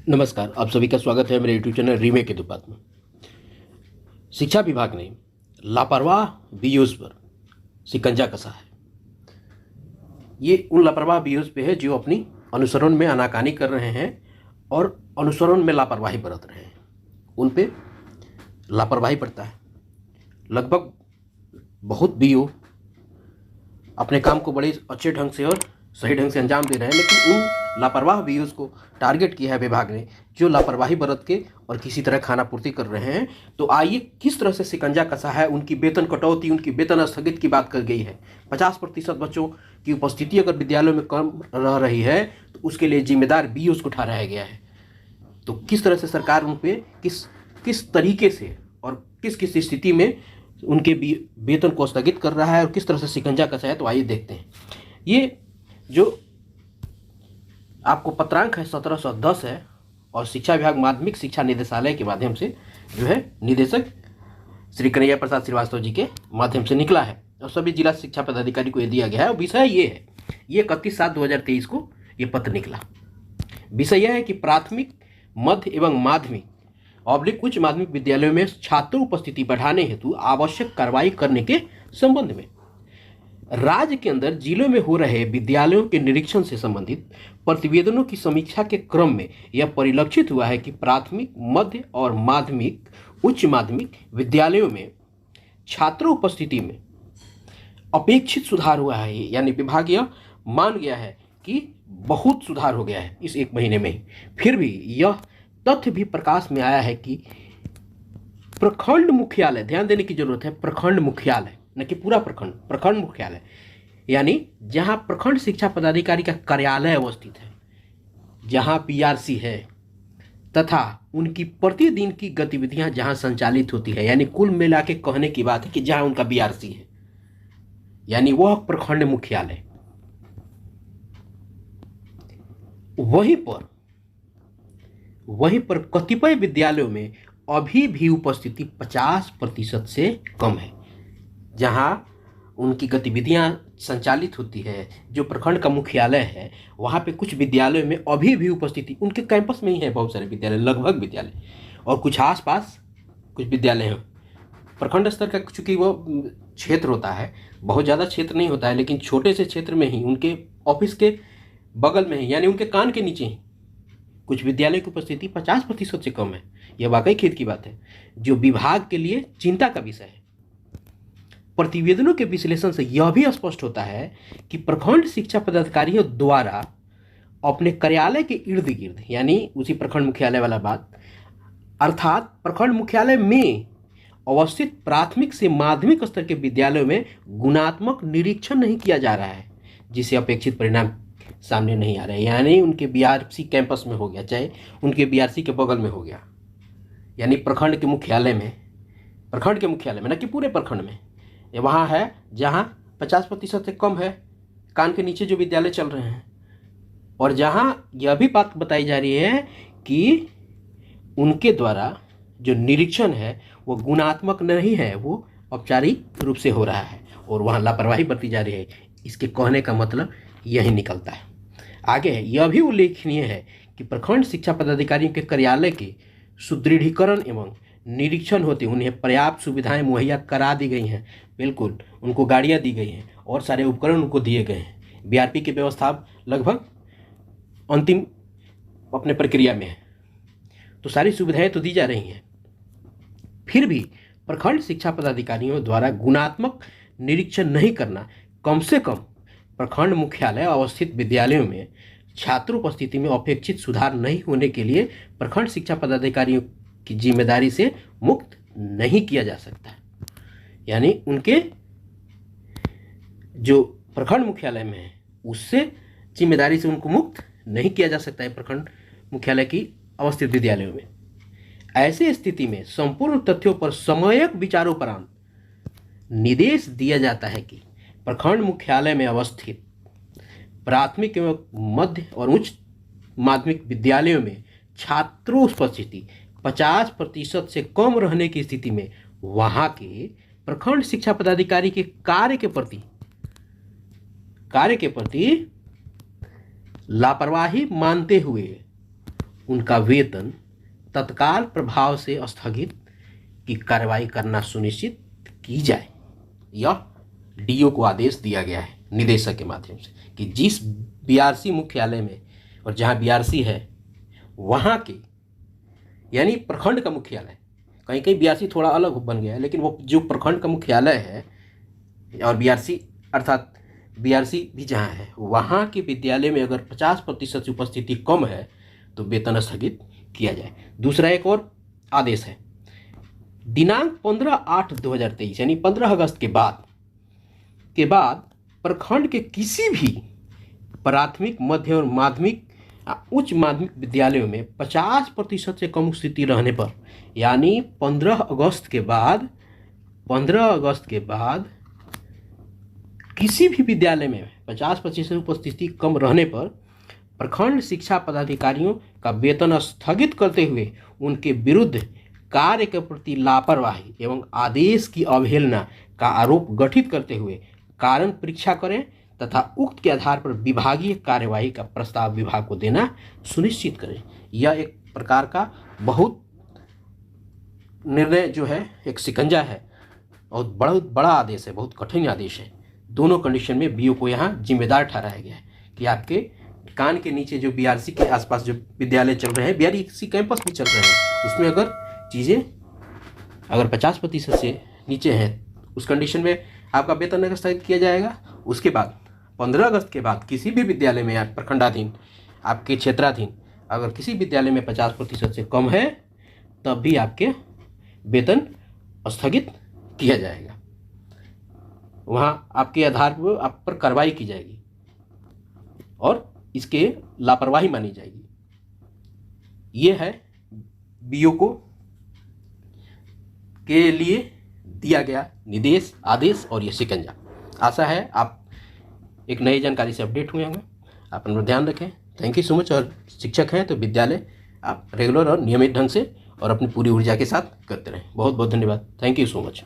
नमस्कार, आप सभी का स्वागत है मेरे यूट्यूब चैनल रीमेक के दुपात में। शिक्षा विभाग ने लापरवाह बीओज़ पर शिकंजा कसा है। ये उन लापरवाह बीओज़ पे है जो अपनी अनुसरण में आनाकानी कर रहे हैं और अनुसरण में लापरवाही बरत रहे हैं। उन पे लापरवाही बरता है। लगभग बहुत बीओ अपने काम को बड़े अच्छे ढंग से और सही ढंग से अंजाम दे रहे हैं, लेकिन उन लापरवाह बीओज़ को टारगेट किया है विभाग ने, जो लापरवाही बरत के और किसी तरह खाना पूर्ति कर रहे हैं। तो आइए किस तरह से शिकंजा कसा है, उनकी वेतन कटौती, उनकी वेतन स्थगित की बात कर गई है। 50% बच्चों की उपस्थिति अगर विद्यालयों में कम रह रही है तो उसके लिए जिम्मेदार बीओज़ को ठहराया गया है। तो किस तरह से सरकार उन पर किस तरीके से और किस किस स्थिति में उनके वेतन को स्थगित कर रहा है और किस तरह से शिकंजा कसा है, तो आइए देखते हैं। ये जो आपको पत्रांक है 1710 है और शिक्षा विभाग माध्यमिक शिक्षा निदेशालय के माध्यम से जो है निदेशक श्री कन्हैया प्रसाद श्रीवास्तव जी के माध्यम से निकला है और सभी जिला शिक्षा पदाधिकारी को ये दिया गया है। और विषय ये है, ये 31/7/2023 को ये पत्र निकला। विषय यह है कि प्राथमिक, मध्य एवं माध्यमिक उच्च माध्यमिक विद्यालयों में छात्र उपस्थिति बढ़ाने हेतु आवश्यक कार्रवाई करने के संबंध में राज्य के अंदर जिलों में हो रहे विद्यालयों के निरीक्षण से संबंधित प्रतिवेदनों की समीक्षा के क्रम में यह परिलक्षित हुआ है कि प्राथमिक, मध्य और माध्यमिक, उच्च माध्यमिक विद्यालयों में छात्र उपस्थिति में अपेक्षित सुधार हुआ है। यानी विभाग यह मान गया है कि बहुत सुधार हो गया है इस 1 महीने में ही। फिर भी यह तथ्य भी प्रकाश में आया है कि प्रखंड मुख्यालय, ध्यान देने की जरूरत है, प्रखंड मुख्यालय, न कि पूरा प्रखंड, प्रखंड मुख्यालय यानी जहां प्रखंड शिक्षा पदाधिकारी का कार्यालय अवस्थित है, जहां पीआरसी है तथा उनकी प्रतिदिन की गतिविधियां जहां संचालित होती है, यानी कुल मिला के कहने की बात है कि जहां उनका बीआरसी है, यानी वह प्रखंड मुख्यालय, वहीं पर कतिपय विद्यालयों में अभी भी उपस्थिति 50% से कम है। जहां उनकी गतिविधियां संचालित होती है, जो प्रखंड का मुख्यालय है, वहां पे कुछ विद्यालयों में अभी भी उपस्थिति, उनके कैंपस में ही है बहुत सारे विद्यालय, लगभग विद्यालय, और कुछ आसपास कुछ विद्यालय हैं प्रखंड स्तर का। चूँकि वो क्षेत्र होता है, बहुत ज़्यादा क्षेत्र नहीं होता है, लेकिन छोटे से क्षेत्र में ही उनके ऑफिस के बगल में ही, यानी उनके कान के नीचे ही कुछ विद्यालय की उपस्थिति 50% से कम है। यह वाकई खेद की बात है, जो विभाग के लिए चिंता का विषय है। प्रतिवेदनों के विश्लेषण से यह भी स्पष्ट होता है कि प्रखंड शिक्षा पदाधिकारियों द्वारा अपने कार्यालय के इर्द गिर्द, यानी उसी प्रखंड मुख्यालय वाला बात, अर्थात प्रखंड मुख्यालय में अवस्थित प्राथमिक से माध्यमिक स्तर के विद्यालयों में गुणात्मक निरीक्षण नहीं किया जा रहा है, जिससे अपेक्षित परिणाम सामने नहीं आ रहे। यानी उनके बीआरसी कैंपस में हो गया, चाहे उनके बीआरसी के बगल में हो गया, यानी प्रखंड के मुख्यालय में, न कि पूरे प्रखंड में, ये वहाँ है जहाँ 50% से कम है, कान के नीचे जो विद्यालय चल रहे हैं, और जहाँ यह भी बात बताई जा रही है कि उनके द्वारा जो निरीक्षण है वो गुणात्मक नहीं है, वो औपचारिक रूप से हो रहा है और वहाँ लापरवाही बरती जा रही है। इसके कहने का मतलब यही निकलता है। आगे यह भी उल्लेखनीय है कि प्रखंड शिक्षा पदाधिकारियों के कार्यालय के सुदृढ़ीकरण एवं निरीक्षण होते उन्हें पर्याप्त सुविधाएं मुहैया करा दी गई हैं। बिल्कुल, उनको गाड़ियां दी गई हैं और सारे उपकरण उनको दिए गए हैं। बीआरपी की व्यवस्था लगभग अंतिम अपने प्रक्रिया में है, तो सारी सुविधाएं तो दी जा रही हैं। फिर भी प्रखंड शिक्षा पदाधिकारियों द्वारा गुणात्मक निरीक्षण नहीं करना, कम से कम प्रखंड मुख्यालय अवस्थित विद्यालयों में छात्र उपस्थिति में अपेक्षित सुधार नहीं होने के लिए प्रखंड शिक्षा पदाधिकारियों की जिम्मेदारी से मुक्त नहीं किया जा सकता। यानी उनके जो प्रखंड मुख्यालय में है उससे जिम्मेदारी से उनको मुक्त नहीं किया जा सकता है प्रखंड मुख्यालय की अवस्थित विद्यालयों में। ऐसी स्थिति में संपूर्ण तथ्यों पर समयक विचारोपरांत निर्देश दिया जाता है कि प्रखंड मुख्यालय में अवस्थित प्राथमिक एवं मध्य और उच्च माध्यमिक विद्यालयों में छात्रों उपस्थिति 50% से कम रहने की स्थिति में वहां के प्रखंड शिक्षा पदाधिकारी के कार्य के प्रति लापरवाही मानते हुए उनका वेतन तत्काल प्रभाव से स्थगित की कार्रवाई करना सुनिश्चित की जाए। यह डीओ को आदेश दिया गया है निदेशक के माध्यम से कि जिस बीआरसी मुख्यालय में और जहाँ बीआरसी है वहाँ के, यानी प्रखंड का मुख्यालय, कहीं कहीं बीआरसी थोड़ा अलग बन गया है, लेकिन वो जो प्रखंड का मुख्यालय है और बीआरसी अर्थात बीआरसी भी जहाँ है वहाँ के विद्यालय में अगर 50% से उपस्थिति कम है तो वेतन स्थगित किया जाए। दूसरा एक और आदेश है, दिनांक 15/8/2023 यानी 15 अगस्त के बाद प्रखंड के किसी भी प्राथमिक, मध्य और माध्यमिक उच्च माध्यमिक विद्यालयों में 50% से कम स्थिति रहने पर, यानी 15 अगस्त के बाद किसी भी विद्यालय में 50% उपस्थिति कम रहने पर प्रखंड शिक्षा पदाधिकारियों का वेतन स्थगित करते हुए उनके विरुद्ध कार्य के प्रति लापरवाही एवं आदेश की अवहेलना का आरोप गठित करते हुए कारण परीक्षा करें तथा उक्त के आधार पर विभागीय कार्यवाही का प्रस्ताव विभाग को देना सुनिश्चित करें। यह एक प्रकार का बहुत निर्णय जो है, एक शिकंजा है, बहुत बड़ा आदेश है, बहुत कठिन आदेश है। दोनों कंडीशन में बीओ को यहाँ जिम्मेदार ठहराया गया है कि आपके कान के नीचे जो बीआरसी के आसपास जो विद्यालय चल रहे हैं, बीआरसी कैंपस भी चल रहे हैं, उसमें अगर चीज़ें अगर 50% से नीचे हैं उस कंडीशन में आपका वेतन स्थगित किया जाएगा। उसके बाद 15 अगस्त के बाद किसी भी विद्यालय में, या प्रखंडाधीन, आपके क्षेत्राधीन, अगर किसी विद्यालय में 50% से कम है तब भी आपके वेतन स्थगित किया जाएगा। वहाँ आपके आधार पर आप पर कार्रवाई की जाएगी और इसके लापरवाही मानी जाएगी। ये है बीओ को के लिए दिया गया निर्देश, आदेश और ये शिकंजा। आशा है आप एक नई जानकारी से अपडेट हुए होंगे। आप अपना ध्यान रखें। Thank you so much. और शिक्षक हैं तो विद्यालय आप रेगुलर और नियमित ढंग से और अपनी पूरी ऊर्जा के साथ करते रहें। बहुत बहुत धन्यवाद। Thank you so much.